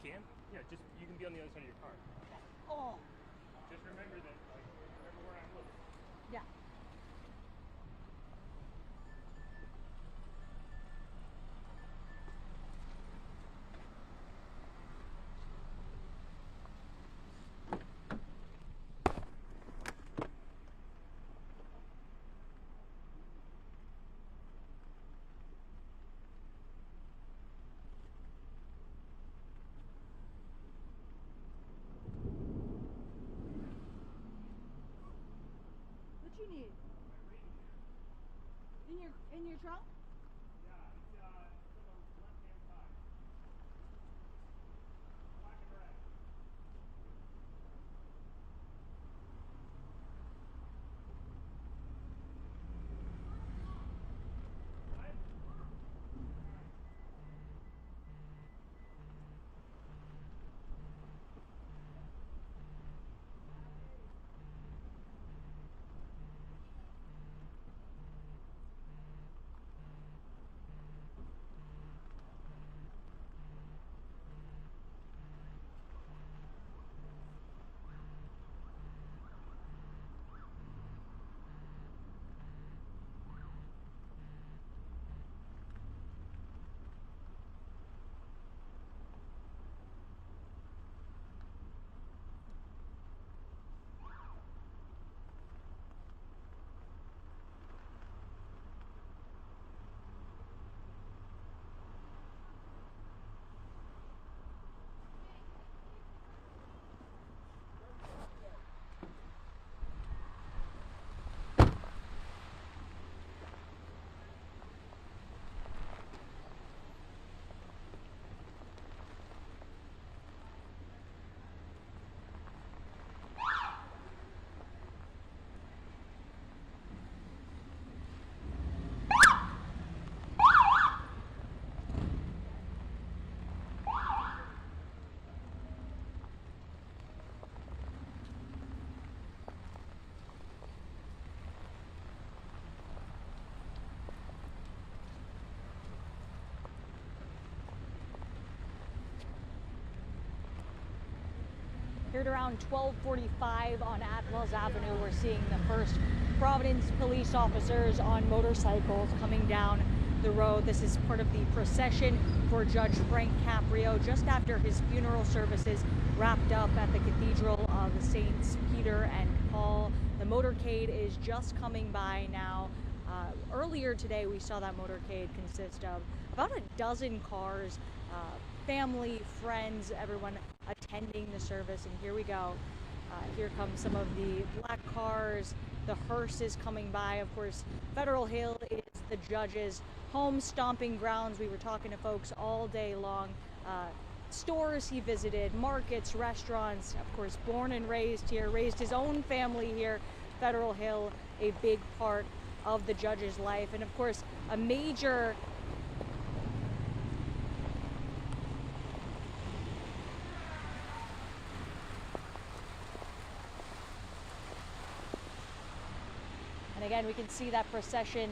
can? Yeah, just you can be on the other side of your car. Oh. Just remember that, like, remember where I'm looking. Yeah. What you need? In your trunk? Yeah, it's on the left-hand side. Black and red. Here at around 12:45 on Atwells Avenue, we're seeing the first Providence police officers on motorcycles coming down the road. This is part of the procession for Judge Frank Caprio just after his funeral services wrapped up at the Cathedral of Saints Peter and Paul. The motorcade is just coming by now. Earlier today, we saw that motorcade consist of about a dozen cars, family, friends, everyone attending the service. And here we go. Here come some of the black cars. The hearse is coming by. Of course, Federal Hill is the judge's home stomping grounds. We were talking to folks all day long. Stores he visited, markets, restaurants, of course, born and raised here, raised his own family here. Federal Hill, a big part of the judge's life. And of course, a major And again, we can see that procession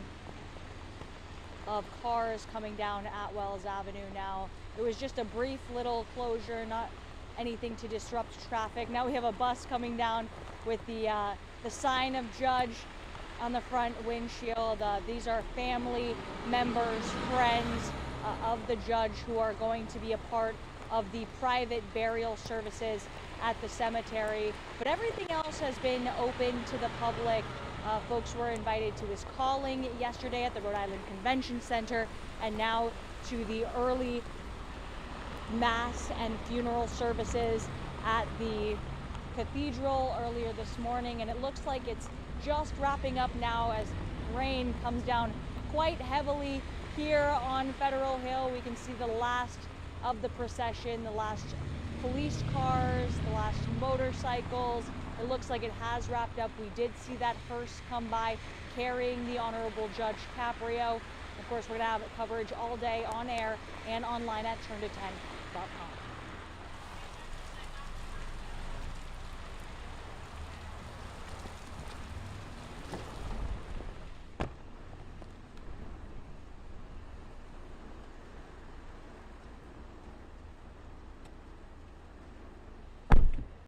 of cars coming down Atwells Avenue now. It was just a brief little closure, not anything to disrupt traffic. Now we have a bus coming down with the sign of Judge on the front windshield. These are family members, friends of the judge who are going to be a part of the private burial services at the cemetery. But everything else has been open to the public. Folks were invited to his calling yesterday at the Rhode Island Convention Center, and now to the early mass and funeral services at the cathedral earlier this morning. And it looks like it's just wrapping up now as rain comes down quite heavily here on Federal Hill. We can see the last of the procession, the last police cars, the last motorcycles. It looks like it has wrapped up. We did see that hearse come by carrying the Honorable Judge Caprio. Of course, we're going to have coverage all day on air and online at turn10.com.